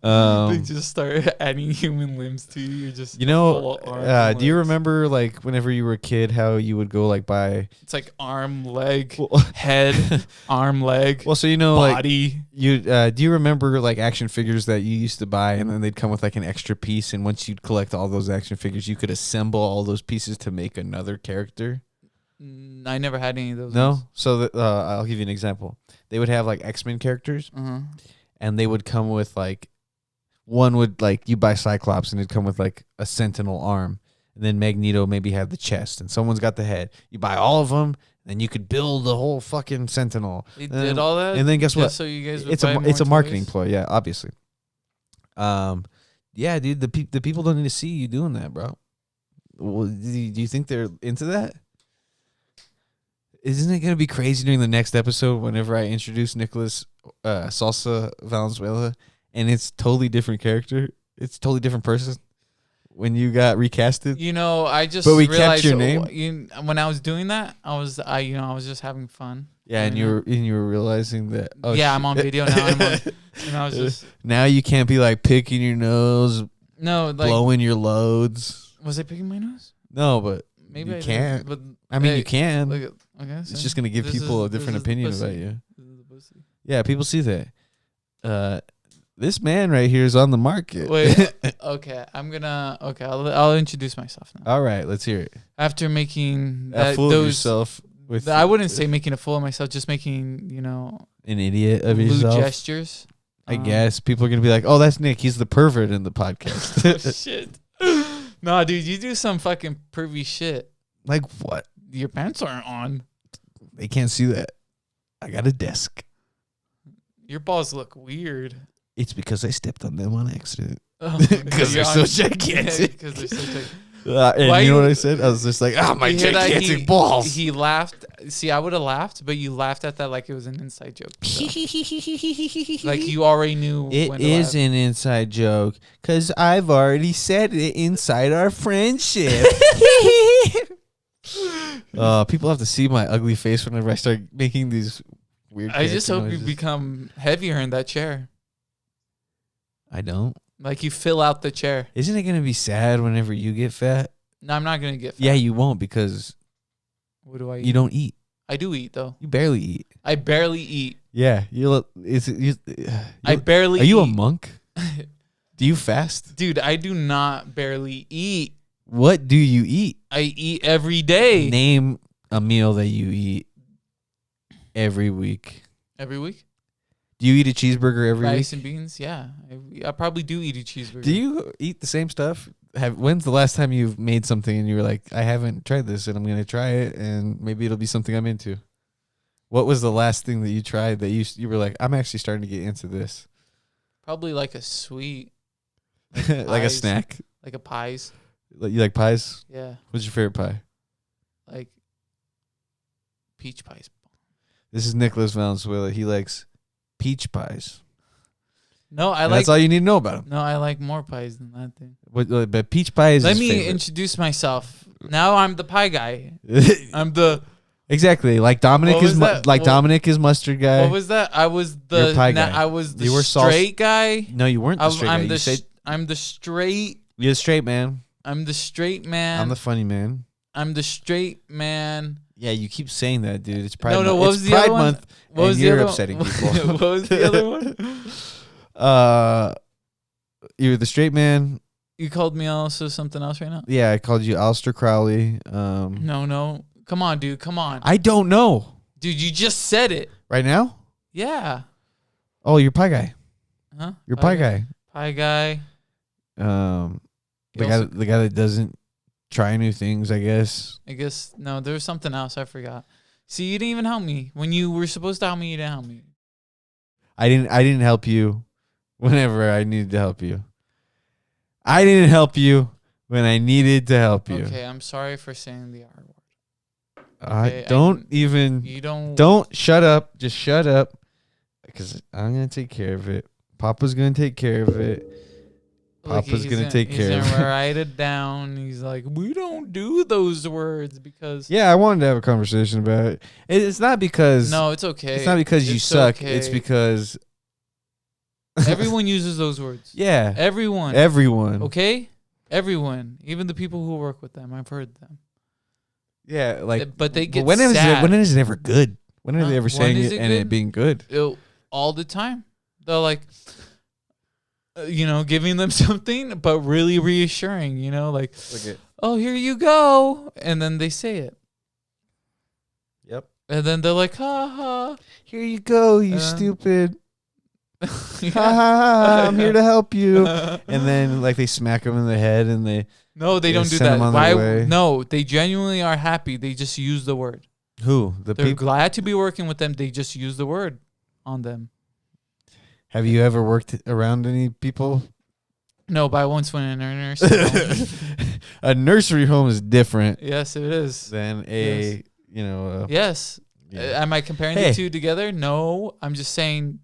God. They just start adding human limbs to you. You're just You know, full of arms and do you legs. remember like whenever you were a kid how you would go like buy? It's like arm, leg, Well, head, arm, leg, well, so you know, like body. you do you remember like action figures that you used to buy, and then they'd come with like an extra piece, and once you'd collect all those action figures, you could assemble all those pieces to make another character. I never had any of those. No, so I'll give you an example. They would have like X-Men characters, Uh-huh. and they would come with like one would like you buy Cyclops, and it'd come with like a Sentinel arm, and then Magneto maybe had the chest, and someone's got the head. You buy all of them, and you could build the whole fucking Sentinel. They did all that, and then guess just what? So you guys would It's buy a more marketing toys? ploy, yeah, obviously. Yeah, dude, the people don't need to see you doing that, bro. Well, do you think they're into that? Isn't it gonna be crazy during the next episode whenever I introduce Nicholas Salsa Valenzuela, and it's totally different character, it's totally different person when you got recasted? You know, I just But we kept realized your name? when I was doing that, I was just having fun. Yeah, and you were realizing that. Oh, yeah, shit. I'm on video now. And I was just Now you can't be like picking your nose, no like. blowing your loads. Was I picking my nose? No, but Maybe you I did, can't. but I mean, hey, you can. Look at, okay, It's so just gonna give this people is- a different this is the opinion pussy. about you. This is the pussy. Yeah, people see that. This man right here is on the market. Wait, okay, I'll introduce myself now. All right, let's hear it. After making That fool of those, yourself with I wouldn't say making a fool of myself, just making an idiot of lewd yourself. gestures. I guess people are gonna be like, "Oh, that's Nick. He's the pervert in the podcast." Oh, shit. Nah, dude, you do some fucking pervy shit. Like what? Your pants aren't on. They can't see that. I got a desk. Your balls look weird. It's because I stepped on them on accident. Oh, Because they're so Yeah, gigantic. because they're so gigantic. And Why you know you- what I said? I was just like, "Ah, my You hear that? gigantic balls." He laughed. See, I would have laughed, but you laughed at that like it was an inside joke. So. Like you already knew. It when to is laugh. an inside joke because I've already said it inside our friendship. People have to see my ugly face whenever I start making these weird. I just character hope you noises. become heavier in that chair. I don't. Like you fill out the chair. Isn't it gonna be sad whenever you get fat? No, I'm not gonna get fat. Yeah, you won't because What do I eat? you don't eat. I do eat though. You barely eat. I barely eat. Yeah, I barely Are you a eat. monk? Do you fast? Dude, I do not barely eat. What do you eat? I eat every day. Name a meal that you eat every week. Every week? Do you eat a cheeseburger every Rice week? and beans? Yeah. I probably do eat a cheeseburger. Do you eat the same stuff? When's the last time you've made something and you were like, I haven't tried this and I'm going to try it and maybe it'll be something I'm into? What was the last thing that you tried that you were like, I'm actually starting to get into this? Probably like a sweet. Like a pies. snack? Like a pies. You like pies? Yeah. What's your favorite pie? Like peach pies. This is Nicholas Valenzuela. He likes peach pies. No, I And like. that's all you need to know about him. No, I like more pies than that thing. But peach pie is Let his me favorite. introduce myself. Now I'm the pie guy. I'm the. Exactly. Like Dominic What is was that? Dominic is mustard guy. What was that? I was You're the. a pie guy. I was the You were straight guy. No, you weren't the straight guy. I'm You the. said I'm the straight. you're the straight man. I'm the straight man. I'm the funny man. I'm the straight man. Yeah, you keep saying that, dude. It's Pride No, Month. what It's was the Pride other one? Month, What was and the you're other upsetting one? people. What was the other one? You're the straight man. You called me also something else right now? Yeah, I called you Aleister Crowley. No. Come on, dude. Come on. I don't know. Dude, you just said it. Right now? Yeah. Oh, you're pie guy. Huh? You're pie guy. Pie guy. The You guy, also- the guy that doesn't try new things, I guess. I guess, no, there was something else. I forgot. See, you didn't even help me. When you were supposed to help me, you didn't help me. I didn't help you whenever I needed to help you. I didn't help you when I needed to help you. Okay, I'm sorry for saying the R word. I Okay, don't You don't. don't shut up. Just shut up. Because I'm going to take care of it. Papa's going to take care of it. Look, Papa's he's going to take care of He's it. gonna write it down. He's like, we don't do those words because. Yeah, I wanted to have a conversation about it. It's not because No, it's okay. it's not because you It's suck. okay. It's because Everyone uses those words. yeah, Everyone. everyone. Okay? Everyone. Even the people who work with them. I've heard them. Yeah, like But they get when sad. is it ever good? When are Huh? they ever When saying is it it and it good? being good? All the time. They're like, giving them something, but really reassuring, like, Look at oh, here you go. And then they say it. yep. And then they're like, ha ha. Here you go, you Um, stupid. Yeah. Ha ha ha! I'm here to help you. And then like they smack them in the head and they No, they don't do send that. them on their Why? way. No, they genuinely are happy. They just use the word. who the They're people. glad to be working with them. They just use the word on them. Have you ever worked around any people? No, but I once went in a nursing home. A nursery home is different Yes, it is. than a Yes. yeah. Am I comparing Hey. the two together? No. I'm just saying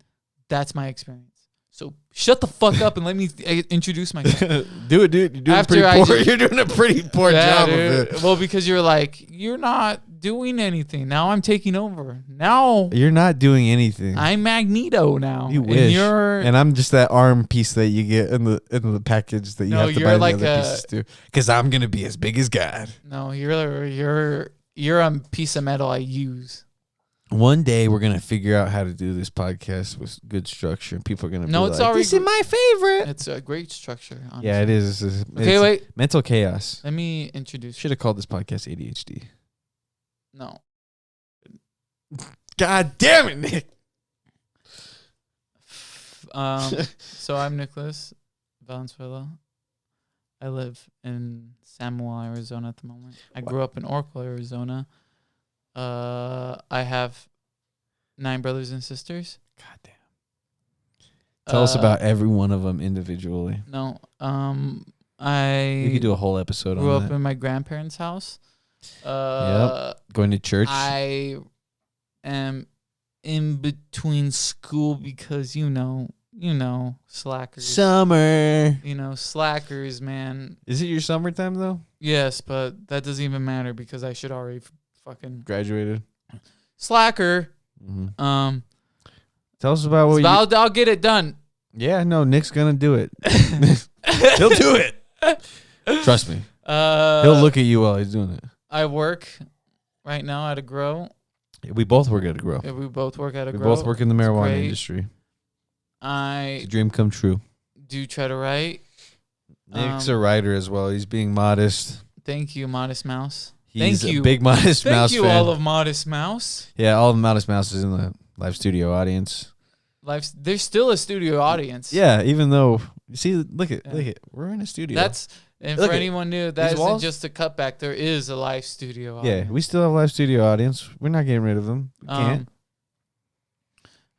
that's my experience. So shut the fuck up and let me introduce myself. Do it, dude. You're doing After I pretty poor. just- You're doing a pretty poor Yeah, job dude. of it. Well, because you're like, you're not doing anything. Now I'm taking over. Now You're not doing anything. I'm Magneto now. You And wish. you're And I'm just that arm piece that you get in the package that you No, have to you're buy like the other a- pieces too. Because I'm gonna be as big as God. no, you're a piece of metal I use. One day we're gonna figure out how to do this podcast with good structure, and people are gonna No, be it's like, already "This is my favorite." It's a great structure. Honestly. Yeah, it is. Okay, It's wait. mental chaos. Let me introduce. Should have called this podcast ADHD. No. God damn it, Nick. So I'm Nicholas Valenzuela. I live in Samuel, Arizona at the moment. I grew up in Oracle, Arizona. I have 9 brothers and sisters. God damn. Tell us about every one of them individually. No. We I could do a whole episode grew on up that. in my grandparents' house. Going to church. I am in between school because slackers. Summer. Slackers, man. Is it your summertime though? Yes, but that doesn't even matter because I should already fucking Graduated. slacker. Mm-hmm. Um, Tell us about what I'll get it done. Yeah, no, Nick's gonna do it. He'll do it. Trust me. He'll look at you while he's doing it. I work right now at a grow. We both work at a grow. Yeah, we both work at a We grow. both work in the marijuana great. industry. It's I a dream come true. do try to write. Nick's a writer as well. He's being modest. Thank you, Modest Mouse. He's Thank you. a big Modest Mouse Thank you, fan. all of Modest Mouse. Yeah, all the Modest Mouses in the live studio audience. There's still a studio audience. Yeah, even though you see, look at we're in a studio. And Look for at anyone new, that isn't walls? just a cutback. There is a live studio yeah, audience. we still have a live studio audience. We're not getting rid of them. We can't.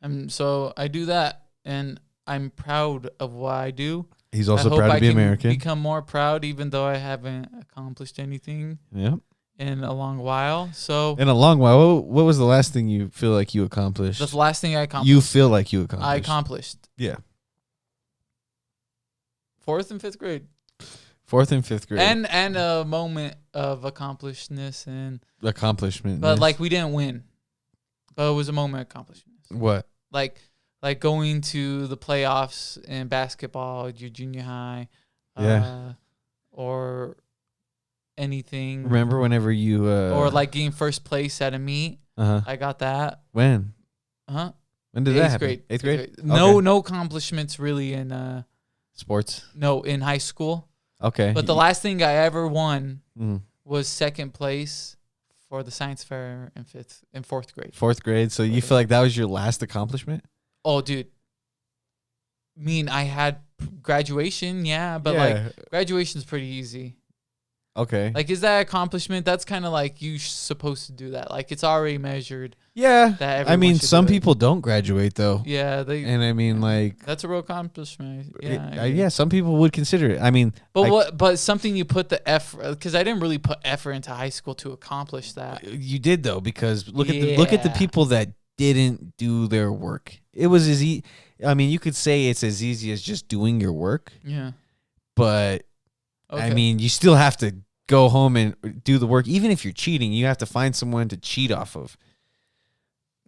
And so I do that, and I'm proud of what I do. He's also I hope proud to I be can American. Become more proud, even though I haven't accomplished anything Yeah. in a long while. So In a long while. What was the last thing you feel like you accomplished? the last thing I accomplished, You feel like you accomplished. I accomplished Yeah. 4th and 5th grade, 4th and 5th grade. and a moment of accomplishedness, accomplishment. but like we didn't win, but it was a moment of accomplishment. What? Like going to the playoffs in basketball, your junior high, Yeah. or anything. Remember whenever you or like getting first place at a meet. Uh-huh. I got that. When? Huh? When did that 8th happen? grade. 8th grade? No accomplishments really in Sports. in high school. Okay. But the last thing I ever won Mm. was 2nd place for the science fair in 4th grade. 4th grade. So you feel like that was your last accomplishment? Oh, dude. I had graduation, yeah, but like graduation's pretty easy. Okay. Like, is that accomplishment? That's kind of like you supposed to do that. Like, it's already measured. Yeah. That I mean, everyone should some do it. people don't graduate though. Yeah, And I mean, like, that's a real accomplishment. Yeah, I agree. yeah, some people would consider it. I mean, But But something you put the effort, because I didn't really put effort into high school to accomplish that. you did though, because look at the Yeah. people that didn't do their work. It was as easy. I mean, you could say it's as easy as just doing your work, Yeah. but Okay. I mean, you still have to go home and do the work. Even if you're cheating, you have to find someone to cheat off of.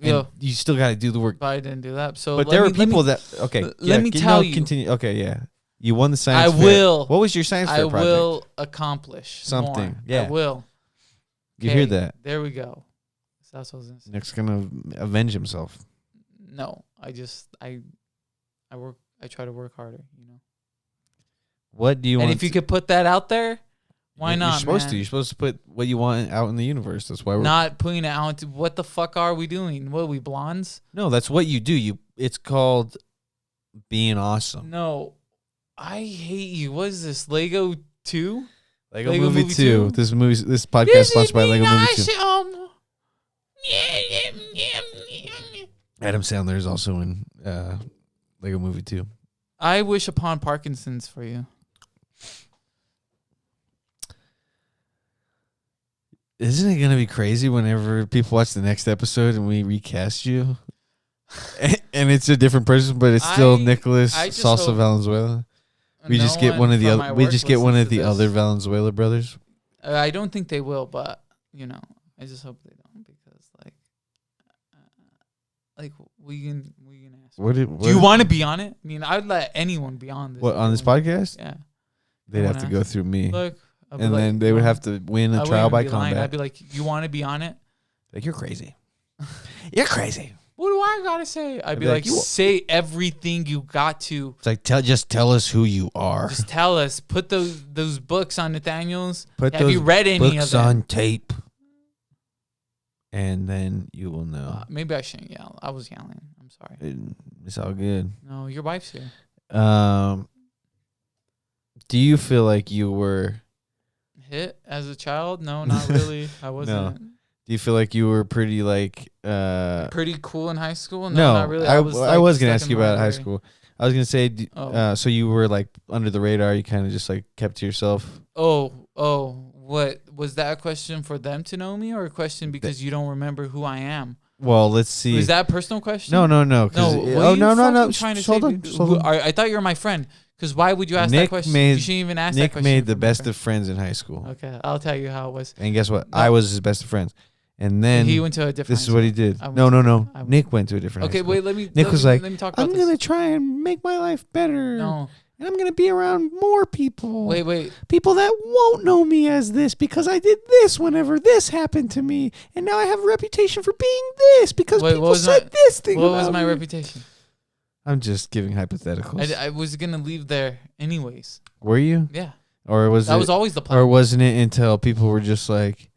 And Yeah. you still got to do the work. But I didn't do that. So, But let there me- were people that okay. let me tell you. Continue. Okay, yeah. You won the science I fair. will. What was your science fair I project? will accomplish Something. more. Yeah. I will. You hear Okay, that? There we go. So that's what I was gonna say. Nick's gonna avenge himself. No, I work. I try to work harder. What do you And want? if you could put that out there, why not? You're supposed man? to. You're supposed to put what you want out in the universe. That's why we're Not putting it out. Into, what the fuck are we doing? What are we blondes? No, that's what you do. It's called being awesome. No, I hate you. What is this? Lego 2? Lego, Lego Movie Movie 2. 2? This podcast is sponsored by Lego Movie 2. Adam Sandler is also in Lego Movie 2. I wish upon Parkinson's for you. Isn't it going to be crazy whenever people watch the next episode and we recast you? And it's a different person, but it's still Nicholas I just Salsa hope Valenzuela. We No just get one of the from other. my We work just get one listens of to the this. other Valenzuela brothers. I don't think they will, but I just hope they don't because we can ask. What Do you want to be on it? I mean, I'd let anyone be on this. What on this podcast? Yeah. They'd have to go through me, Look, I'd be and like, then they would have to win a I trial wouldn't by be lying. combat. I'd be like, you want to be on it? Like, you're crazy. You're crazy. What do I gotta say? I'd be be like, like, say everything you got to. It's like just tell us who you are. Just tell us. Put those books on Nathaniel's. Put Have those you read any books of them? on tape, and then you will know. Maybe I shouldn't yell. I was yelling. I'm sorry. It's all good. No, your wife's here. Do you feel like you were? Hit as a child? No, not really. I wasn't. Do you feel like you were pretty like? Pretty cool in high school? No, not really. I was gonna stuck ask in you about high library. school. I was gonna say, Oh. so you were like under the radar. You kind of just like kept to yourself. Oh, what was that a question for them to know me, or a question because you don't remember who I am? Well, let's see. Was that a personal question? No. No. Oh What no. are you trying to say? Hold on. Dude? Hold on. I thought you were my friend. Because why would you ask that Nick question? made- You shouldn't even ask that Nick question. made the for my best friend. of friends in high school, Okay, I'll tell you how it was. and guess what? No. I was his best of friends. And then he went to a different. this is what he did. I went No. to- I Nick went to a different. Okay, high school. wait. Let me. Nick let was me- like, let me talk about I'm this. gonna try and make my life better. No. And I'm gonna be around more people. Wait. People that won't know me as this because I did this whenever this happened to me, and now I have a reputation for being this because Wait, people said this thing. What was about my me. reputation? I'm just giving hypotheticals. I was gonna leave there anyways. Were you, Yeah, or was that it, was always the plan. or wasn't it until people were just like,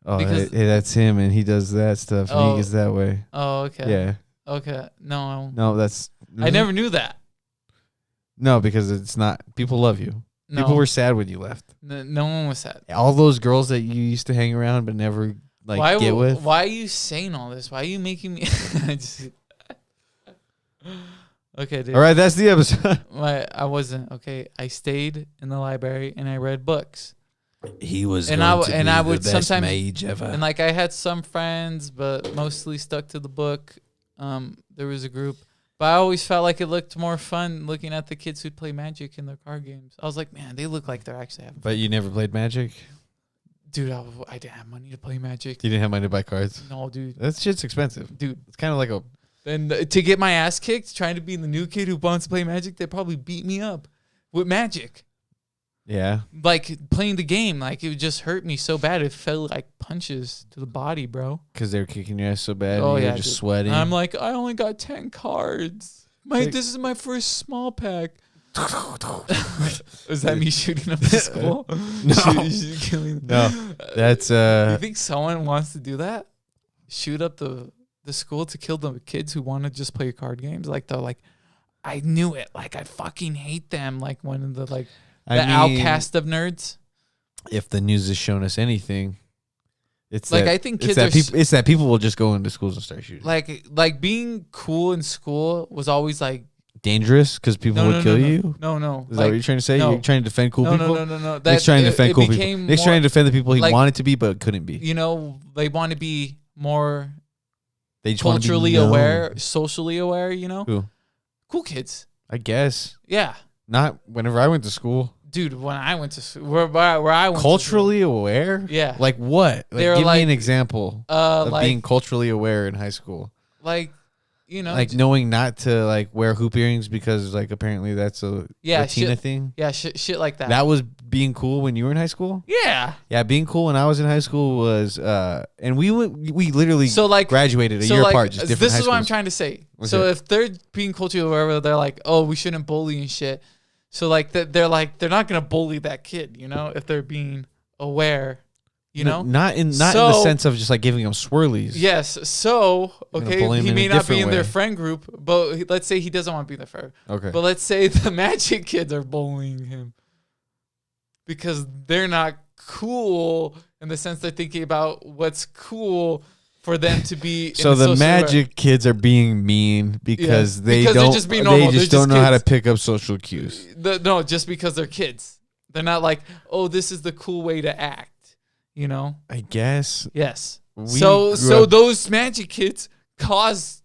"Oh, Because- hey, that's him, and he does that stuff, and Oh. he gets that way." Oh, okay. Yeah. Okay. No, No, that's. I never knew that. No, because it's not. People love you. No, People were sad when you left. no one was sad. All those girls that you used to hang around but never get with. Why are you saying all this? Why are you making me? I just- okay, dude. All right, that's the episode. I wasn't okay. I stayed in the library and I read books. He was And going I- to and be I the would best sometimes- mage ever. And like I had some friends, but mostly stuck to the book. There was a group, but I always felt like it looked more fun looking at the kids who'd play Magic in their card games. I was like, man, they look like they're actually having fun. But you never played Magic? Dude, I didn't have money to play Magic. You didn't have money to buy cards? No, dude. That shit's expensive. Dude. It's kind of like a... And to get my ass kicked, trying to be the new kid who wants to play Magic, they probably beat me up with Magic. Yeah. Like playing the game, like it would just hurt me so bad. It felt like punches to the body, bro. Because they were kicking your ass so bad. Oh, and you yeah, were just dude. sweating. And I'm like, I only got 10 cards. This is my first small pack. Is that me shooting up the school? No. No. That's... You think someone wants to do that? Shoot up the school to kill the kids who want to just play card games? Like they're like, I knew it. Like I fucking hate them. Like one of the the outcast of nerds. If the news has shown us anything, it's Like, that, I think it's kids are that it's that people will just go into schools and start shooting. Like being cool in school was always like Dangerous because people would kill you? No. Is that what Like, you're trying to say? no. You're trying to defend cool people? No. Nick's trying to defend cool people. became Nick's more- trying to defend the people he like- wanted to be but couldn't be. You know, they want to be more They just want to be culturally known. aware, socially aware, you know? Who? Cool kids. I guess. Yeah. Not whenever I went to school. Dude, when I went to where I went Culturally aware? Yeah. Like what? Like, They were give me like- an example to of like being culturally aware in high school. like you know, Like knowing not to like wear hoop earrings because like apparently that's a Yeah, Latina shit. thing. yeah, shit like that. That was being cool when you were in high school? Yeah. Yeah, being cool when I was in high school was and we literally So like graduated a so year like, apart, just different this high is what I'm schools. trying to say. What's So that? if they're being culturally aware, they're like, oh, we shouldn't bully and shit. So like they're not gonna bully that kid, you know, if they're being aware, you know. Not in the So- sense of just like giving them swirlies. Yes. So gonna okay, bully him he in a may not be different in their way. friend group, but let's say he doesn't want to be in their friend. Okay. But let's say the Magic kids are bullying him because they're not cool in the sense they're thinking about what's cool for them to be. In So a the social Magic kids are being mean because Yeah. they Because they're don't. just being normal. They just They're don't just know how to kids. pick up social cues. No, just because they're kids. They're not like, oh, this is the cool way to act, you know? I guess. Yes. We So grew up- those Magic kids caused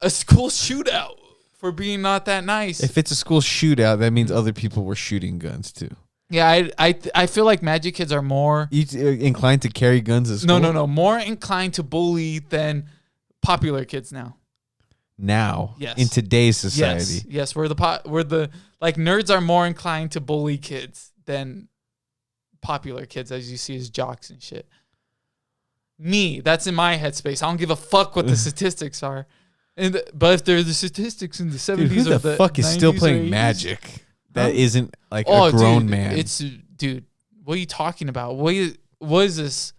a school shootout for being not that nice. If it's a school shootout, that means other people were shooting guns too. Yeah, I feel like Magic kids are more You inclined to carry guns at school? no, more inclined to bully than popular kids now. Now, Yes. in today's society, Yes, we're the like nerds are more inclined to bully kids than popular kids, as you see as jocks and shit. That's in my headspace. I don't give a fuck what the statistics are. But if they're the statistics in the 70s dude, who or the fuck is still 90s or playing 80s? Magic? That Huh? isn't like a grown dude, man. Dude, what are you talking about? What is this?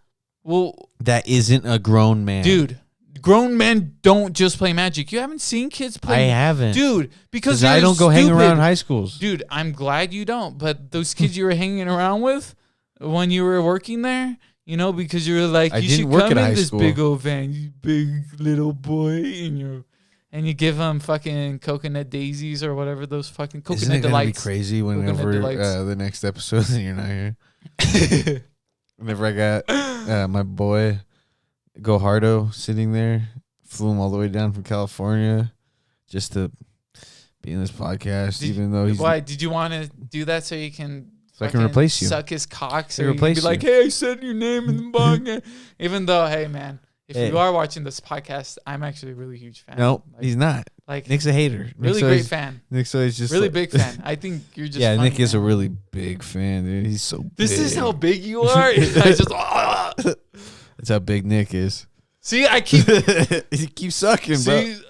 Well, That isn't a grown man. dude, grown men don't just play Magic. You haven't seen kids I play haven't. Dude, because I you're don't go hang stupid. around high schools. Dude, I'm glad you don't. But those kids you were hanging around with when you were working there, you know, because you were like, I you didn't should work come at in high this school. big old van, you big little boy, and you give them fucking coconut daisies or whatever those fucking coconut Isn't it gonna delights. be crazy Coconut whenever delights. the next episode and you're not here? Whenever I got my boy Gohardo sitting there, flew him all the way down from California just to be in this podcast, even though he's Why did you want to do that so you can So I can replace you. Suck his cock. So I you can can be replace like, you. hey, I said your name in the bong. Even though, hey, man, if Hey. you are watching this podcast, I'm actually a really huge fan. No, Like, he's not. like Nick's a hater. really great fan. Nick's always just Really like- big fan. I think you're just Yeah, funny, Nick is a man. really big fan, dude. He's so big. This is how big you are. I just That's how big Nick is. see. I keep He keeps sucking, bro. see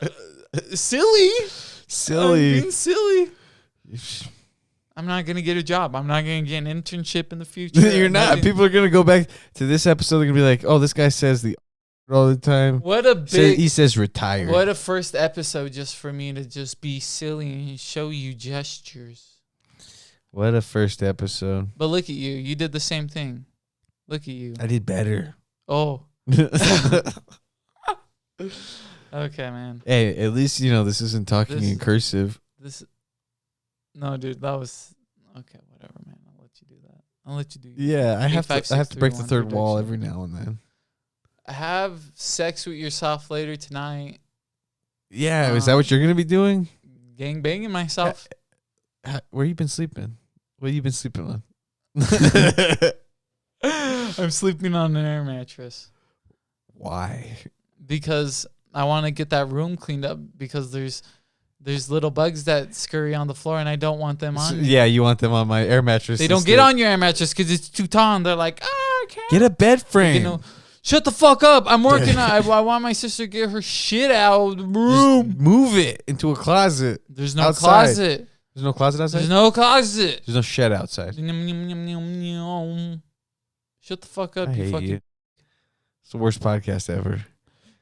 silly. I'm Silly. being silly. I'm not gonna get a job. I'm not gonna get an internship in the future. You're not. People are gonna go back to this episode. They're gonna be like, "Oh, this guy says the all the time." What a big. He says retire. What a first episode just for me to just be silly and show you gestures. What a first episode. But look at you. You did the same thing. Look at you. I did better. Oh. Okay, man. Hey, at least you know this isn't talking This- in cursive. No, dude, that was okay. Whatever, man. I'll let you do that. I'll let you do. Yeah, I have 5, to. I have 6, to break 3, the 1 third wall reduction. every now and then. Have sex with yourself later tonight. Yeah, is that what you're gonna be doing? Gang banging myself. Where you been sleeping? What you been sleeping on? I'm sleeping on an air mattress Why? because I want to get that room cleaned up because there's little bugs that scurry on the floor and I don't want them on. me. Yeah, you want them on my air mattress. They don't instead. get on your air mattress because it's too tall. And they're like, I can't. Get a bed frame. You know, shut the fuck up. I'm working. I want my sister to get her shit out of the room. Just move it into a closet. There's no outside. closet. There's no closet outside. There's no closet. There's no shed outside. Shut the fuck up, I you hate fucking. you. It's the worst podcast ever.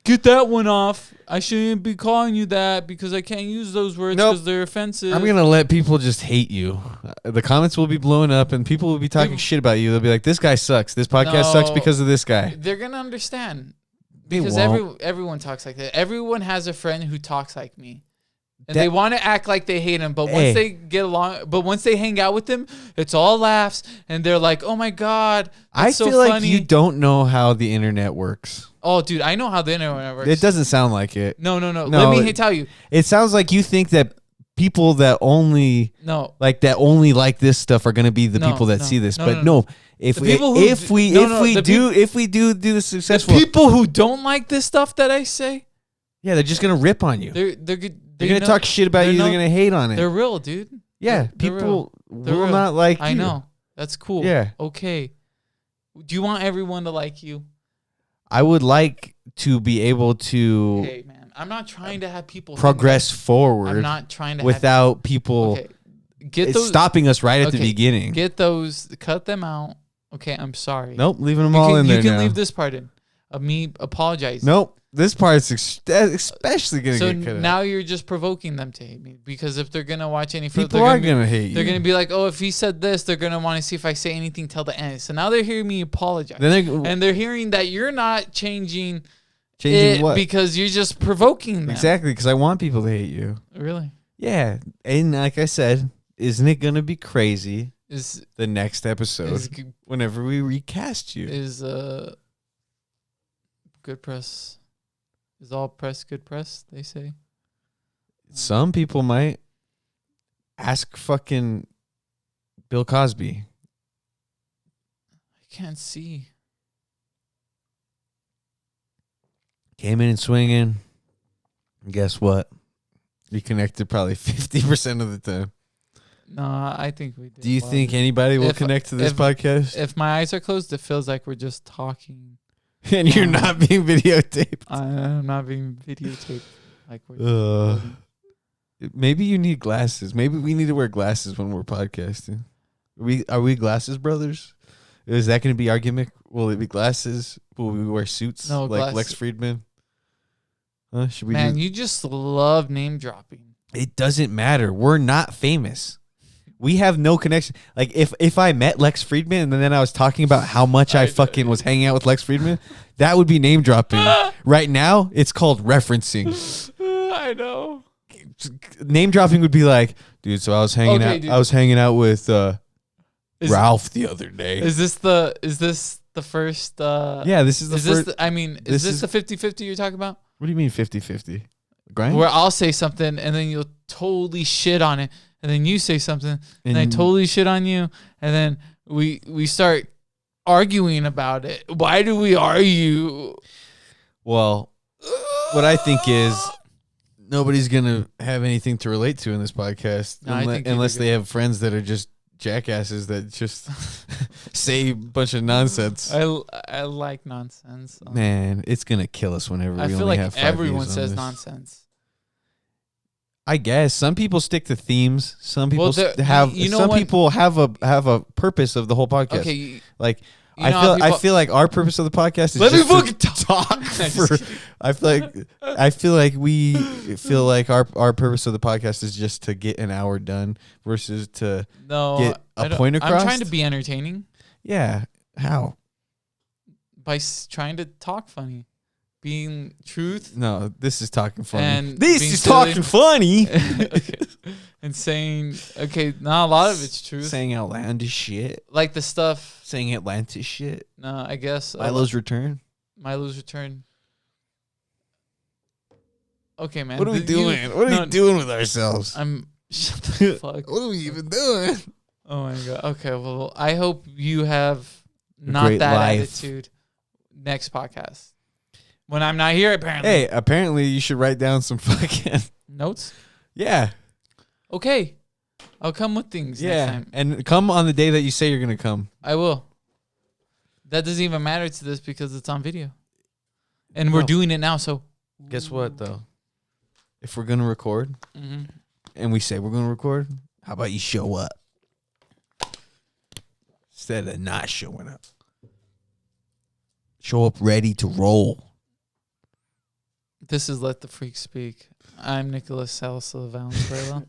Get that one off. I shouldn't be calling you that because I can't use those words Nope. because they're offensive. I'm gonna let people just hate you. The comments will be blowing up, and people will be talking People- shit about you. They'll be like, "This guy sucks. This podcast sucks No. because of this guy." They're gonna understand They because won't. everyone talks like that. Everyone has a friend who talks like me. And That- they want to act like they hate him, but Hey. once they get along, but once they hang out with him, it's all laughs, and they're like, "Oh my god, I that's so feel like funny." you don't know how the internet works. Oh, dude, I know how the internet works. It doesn't sound like it. No. No, Let me tell you. It sounds like you think that people that only No, like this stuff are going to be the No, people that no, see this. no, But no, no, if The we people who if do- we no, if no, we the do if we do the the successful, people who don't like this stuff that I say, yeah, they're just going to rip on you. they're good. They're going to talk shit about you. They're going to hate on it. They're real, dude. Yeah, they're people They're will real. not like you. I know. That's cool. Yeah. Okay. Do you want everyone to like you? I would like to be able to Hey, man. I'm not trying to have people think progress that. forward I'm not trying to without people have, okay. Get it's those stopping us right at the okay, beginning. Get those. Cut them out. Okay. I'm sorry. Nope, leaving them You all can, in there you can now. leave this part in of me apologizing. Nope, this part's especially going to So get cut now out. you're just provoking them to hate me because if they're gonna watch any further, People are going to hate you. They're gonna be like, oh, if he said this, they're gonna want to see if I say anything till the end. So now they're hearing me apologize, Then they're and they're hearing that you're not changing changing it what? because you're just provoking them. Exactly, because I want people to hate you. Really? Yeah, and like I said, isn't it going to be crazy Is the next episode whenever we recast you? is good press? Is all press good press? They say. Some people might ask fucking Bill Cosby. I can't see. Came in and swinging. Guess what? Reconnected probably 50% of the time. No, I think we did. Do you well. think anybody will If- connect to this if- podcast? If my eyes are closed, it feels like we're just talking. And you're not being videotaped. I'm not being videotaped. Like we're. Ugh. Maybe you need glasses. Maybe we need to wear glasses when we're podcasting. Are we glasses brothers? Is that going to be our gimmick? Will it be glasses? Will we wear suits No, like glass- Lex Friedman? Huh? Should we? Man, you just love name dropping. It doesn't matter. We're not famous. We have no connection. Like if I met Lex Friedman and then I was talking about how much I fucking was hanging out with Lex Friedman, that would be name dropping. Right now, it's called referencing. I know. Name dropping would be like, dude. So I was hanging Okay, out. dude. I was hanging out with Is- Ralph the other day. Is this the first? Yeah, this is the Is first. this? I mean, this is is- this the 50-50 you're talking about? What do you mean 50-50? Grind? where I'll say something and then you'll totally shit on it, and then you say something and I And- totally shit on you, and then we start arguing about it. Why do we argue? Well, what I think is nobody's gonna have anything to relate to in this podcast No, I think unless people they have friends that are just jackasses that just say a bunch of nonsense. I like nonsense. Man, it's gonna kill us whenever I we feel only like have 5 everyone views on says this. nonsense. I guess some people stick to themes. Some people there- have. you know some what- people have a purpose of the whole podcast. Okay, Like you know how I feel like our purpose of the podcast is Let me just to fucking talk. I'm just For, kidding. I feel like we feel like our purpose of the podcast is just to get an hour done versus to no, get a I don't- point I'm trying across? to be entertaining yeah. How? by trying to talk funny, being truth No, this is talking funny. and This being is silly. talking funny. Okay. And saying not a lot of it's truth. Saying outlandish shit. Like the stuff. Saying Atlantis shit. No, I guess Milo's return. Milo's return. Okay, man. What are we doing? What are we doing with ourselves? I'm shut the fuck. What are we even doing? Oh my god. Okay, well, I hope you have not great that life. attitude next podcast. When I'm not here, apparently. Hey, apparently you should write down some fucking Notes? yeah. Okay. I'll come with things next Yeah. time. And come on the day that you say you're gonna come. I will. That doesn't even matter to this because it's on video. And we're No. doing it now, so. Guess what though? If we're gonna record Mm-hmm. and we say we're gonna record, how about you show up? Instead of not showing up. Show up ready to roll. This is Let the Freak Speak. I'm Nicholas Salsa Valenzuela.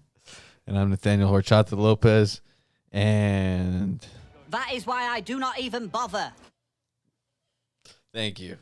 And I'm Nathaniel Horchata Lopez. And That is why I do not even bother. thank you.